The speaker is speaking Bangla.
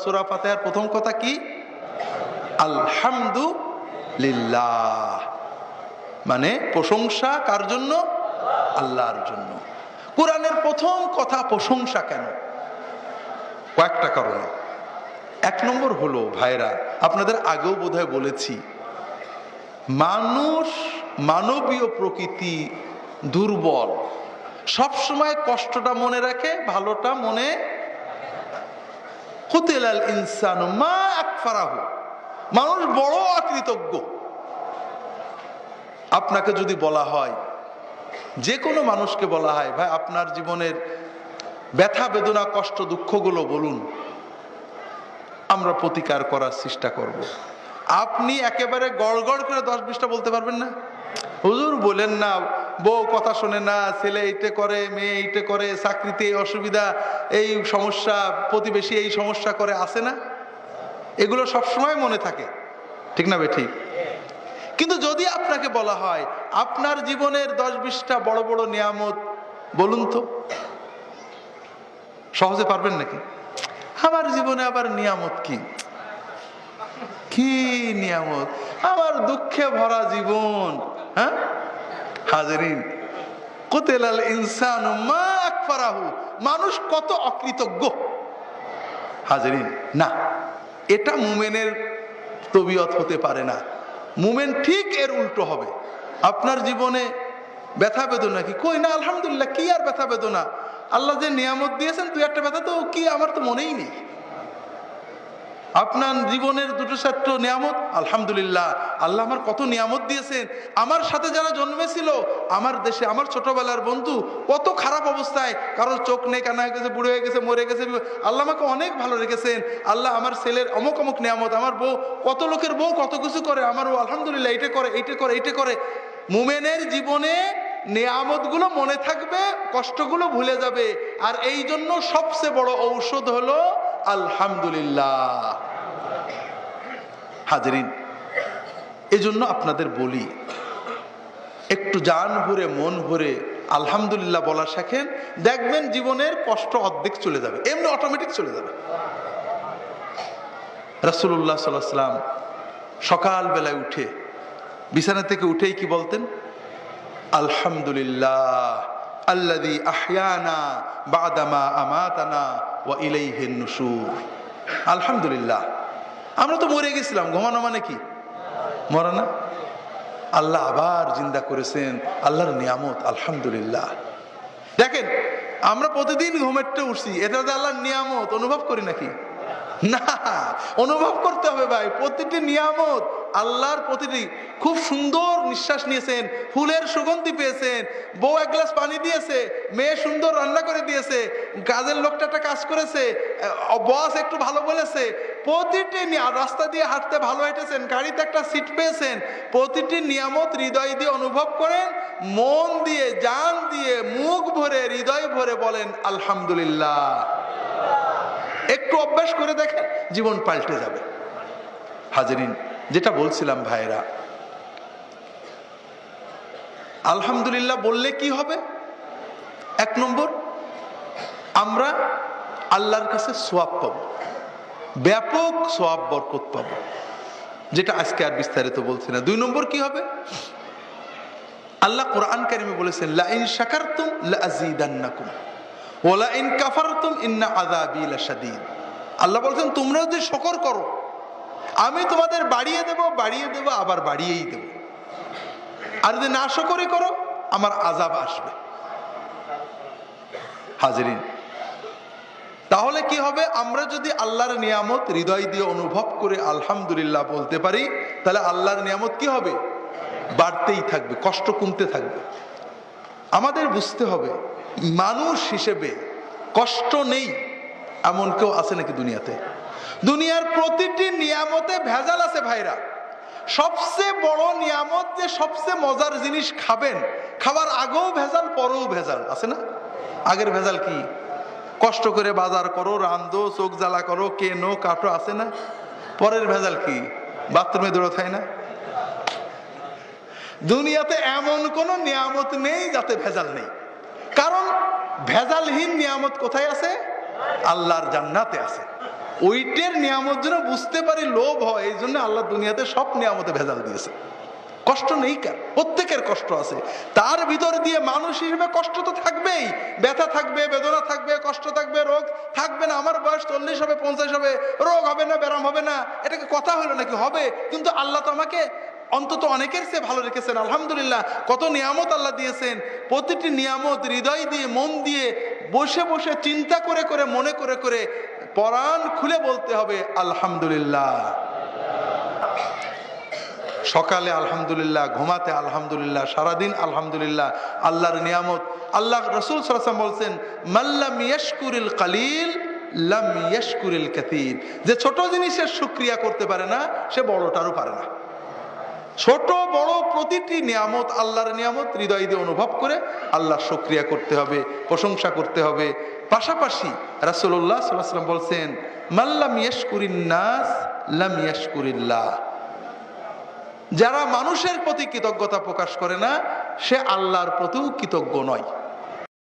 সূরা ফাতিহার প্রথম কথা কি? আলহামদুলিল্লাহ, মানে প্রশংসা কার জন্য? আল্লাহর জন্য। কোরআনের প্রথম কথা প্রশংসা কেন? কয়েকটা কারণে। এক নম্বর হলো ভাইরা, আপনাদের আগেও বোধহয় বলেছি, মানুষ মানবীয় প্রকৃতি দুর্বল, সবসময় কষ্টটা মনে রাখে, ভালোটা মনে। কুতিলাল ইনসানু মা আকফারাহু, মানুষ বড় অকৃতজ্ঞ। আপনাকে যদি বলা হয়, যে কোনো মানুষকে বলা হয়, ভাই আপনার জীবনের ব্যথা বেদনা কষ্ট দুঃখগুলো বলুন, আমরা প্রতিকার করার চেষ্টা করব। আপনি একেবারে গড়গড় করে 10-20টা বলতে পারবেন না? হুজুর বলেন না, বউ কথা শোনে না, ছেলে এইটা করে, মেয়ে এইটা করে, চাকরিতে এই অসুবিধা, এই সমস্যা, প্রতিবেশী এই সমস্যা করে, আসে না? এগুলো সবসময় মনে থাকে, ঠিক না বেঠিক? কিন্তু যদি আপনাকে বলা হয় আপনার জীবনের 10-20টা বড় বড় নিয়ামত বলুন তো, সহজে পারবেন নাকি? আমার জীবনে আবার নিয়ামত কি? কি নিয়ামত? আমার দুঃখে ভরা জীবন। হ্যাঁ হাজরিন, কুতিলাল ইনসানু মা আকফারাহু, মানুষ কত অকৃতজ্ঞ। হাজরিন, না, এটা মুমিনের তবিয়ত হতে পারে না। মুমিন ঠিক এর উল্টো হবে। আপনার জীবনে ব্যথা বেদনা কি? কই না, আলহামদুলিল্লাহ, কি আর ব্যথা বেদনা? আল্লাহ যে নিয়ামত দিয়েছেন, তুই একটা ব্যথা তো কি, আমার তো মনেই নেই। আপনার জীবনের 2-4টা নিয়ামত, আলহামদুলিল্লাহ, আল্লাহ আমার কত নিয়ামত দিয়েছেন। আমার সাথে যারা জন্মেছিল আমার দেশে, আমার ছোটবেলার বন্ধু কত খারাপ অবস্থায়, কারোর চোখ নেই, কানা হয়ে গেছে, বুড়ো হয়ে গেছে, মরে গেছে, আল্লাহ আমাকে অনেক ভালো রেখেছেন। আল্লাহ আমার ছেলের অমুক অমুক নিয়ামত, আমার বউ, কত লোকের বউ কত কিছু করে, আমার বউ আলহামদুলিল্লাহ এইটা করে, এইটা করে, এইটা করে। মুমিনের জীবনে নিয়ামতগুলো মনে থাকবে, কষ্টগুলো ভুলে যাবে। আর এই জন্য সবচেয়ে বড় ঔষধ হলো আলহামদুলিল্লাহ। হাজরিন, এই জন্য আপনাদের বলি, একটু জান ভরে মন ভরে আলহামদুলিল্লাহ বলা শেখেন, দেখবেন জীবনের কষ্ট অর্ধেক চলে যাবে, এমনি অটোমেটিক চলে যাবে। রাসূলুল্লাহ সাল্লাল্লাহু আলাইহি ওয়াসাল্লাম সকাল বেলায় উঠে, বিছানা থেকে উঠেই কি বলতেন? আলহামদুলিল্লাহ আল্লাযী আহয়ানা বা'দামা আমাতানা ওয়া ইলাইহিন নুশুর। আলহামদুলিল্লাহ, আমরা তো মরে গেছিলাম, ঘুমানো মানে কি? মরা না? আল্লাহ আবার জিন্দা করেছেন, আল্লাহর নিয়ামত, আলহামদুলিল্লাহ। দেখেন, আমরা প্রতিদিন ঘুমেরটা উঠছি, এটা যে আল্লাহর নিয়ামত অনুভব করি নাকি? না, অনুভব করতে হবে ভাই। প্রতিটি নিয়ামত আল্লাহর, প্রতিটি। খুব সুন্দর নিঃশ্বাস নিয়েছেন, ফুলের সুগন্ধি পেয়েছেন, বউ এক গ্লাস পানি দিয়েছে, মেয়ে সুন্দর রান্না করে দিয়েছে, কাজের লোকটা একটা কাজ করেছে, বস একটু ভালো বলেছে, প্রতিটি রাস্তা দিয়ে হাঁটতে ভালো হেঁটেছেন, গাড়িতে একটা সিট পেয়েছেন। প্রতিটি নিয়ামত হৃদয় দিয়ে অনুভব করেন, মন দিয়ে, জান দিয়ে, মুখ ভরে, হৃদয় ভরে বলেন আলহামদুলিল্লাহ। একটু অভ্যাস করে দেখেন, জীবন পাল্টে যাবে। হাজরিন, যেটা বলছিলাম ভাইরা, আলহামদুলিল্লাহ বললে কি হবে? 1 নম্বর, আমরা আল্লাহর কাছে সওয়াব পাবো, ব্যাপক সওয়াব বরকত পাবো, যেটা আজকে আর বিস্তারিত বলছি না। 2 নম্বর কি হবে? আল্লাহ কোরআন কারিমে বলেছেন, লা ইন শাকারতুম লা আযীদান্নাকুম ওয়া লা ইন কাফারতুম ইন্না আযাবী লাশাদীদ। আল্লাহ বলেছেন, তোমরা যদি শুকর করো আমি তোমাদের বাড়িয়ে দেব, বাড়িয়ে দেব, আবার বাড়িয়েই দেব। আর যদি না শুকরি করো আমার আযাব আসবে। হাজরিন, তাহলে কি হবে? আমরা যদি আল্লাহর নিয়ামত হৃদয় দিয়ে অনুভব করে আলহামদুলিল্লাহ বলতে পারি, তাহলে আল্লাহর নিয়ামত কি হবে? বাড়তেই থাকবে, কষ্ট কমতে থাকবে। আমাদের বুঝতে হবে, মানুষ হিসেবে কষ্ট নেই এমন কেউ আছে নাকি দুনিয়াতে? দুনিয়ার প্রতিটি নিয়ামতে ভেজাল আছে ভাইরা। সবচেয়ে বড় নিয়ামত যে সবচেয়ে মজার জিনিস খাবেন, খাবার আগেও ভেজাল, পরেও ভেজাল আছে না? আগের ভেজাল কি? কষ্ট করে বাজার করো, রান্ধো, চোখ জ্বালা করো, কেনো, কাটো, আছে না? পরের ভেজাল কি? বাথরুমে দৌড়াতে হয় না? দুনিয়াতে এমন কোন নিয়ামত নেই যাতে ভেজাল নেই। কারণ ভেজালহীন নিয়ামত কোথায় আছে? আল্লাহর জান্নাতে আছে। ওইটার নিয়ামত যেন বুঝতে পারি লোভ হয়, এই জন্য আল্লাহ দুনিয়াতে সব নিয়ামতে ভেজাল দিয়েছে। কষ্ট নেই কার, প্রত্যেকের কষ্ট আছে। তার ভিতর দিয়ে মানুষ হিসেবে কষ্ট তো থাকবেই, ব্যথা থাকবে, বেদনা থাকবে, কষ্ট থাকবে, রোগ থাকবে না। আমার বয়স 40 হবে, 50 হবে, রোগ হবে না, ব্যারাম হবে না, এটাকে কথা হলো নাকি? হবে। কিন্তু আল্লাহ তো আমাকে অন্তত অনেকের চেয়ে ভালো রেখেছেন, আলহামদুলিল্লাহ। কত নিয়ামত আল্লাহ দিয়েছেন, প্রতিটি নিয়ামত হৃদয় দিয়ে, মন দিয়ে, বসে বসে চিন্তা করে করে, মনে করে করে, পরাণ খুলে বলতে হবে আলহামদুলিল্লাহ। সকালে আলহামদুলিল্লাহ, ঘুমাতে আলহামদুলিল্লাহ, সারাদিন আলহামদুলিল্লাহ। আল্লাহর নিয়ামত। আল্লাহ রাসূল সাল্লাল্লাহু আলাইহি ওয়াসাল্লাম বলছেন, মাল্লাম ইয়াশকুরিল কালিল লাম ইয়াশকুরিল কাসীর। যে ছোট জিনিসের শুকরিয়া করতে পারে না, সে বড়টারও পারে না। ছোট বড় প্রতিটি নিয়ামত আল্লাহর নিয়ামত, হৃদয় দিয়ে অনুভব করে আল্লাহর শুকরিয়া করতে হবে, প্রশংসা করতে হবে। পাশাপাশি রাসূলুল্লাহ সাল্লাল্লাহু আলাইহি ওয়াসাল্লাম বলছেন, মাল্লাম ইয়াশকুরিন নাস লাম ইয়াশকুরিল্লাহ। যারা মানুষের প্রতি কৃতজ্ঞতা প্রকাশ করে না, সে আল্লাহর প্রতিও কৃতজ্ঞ নয়।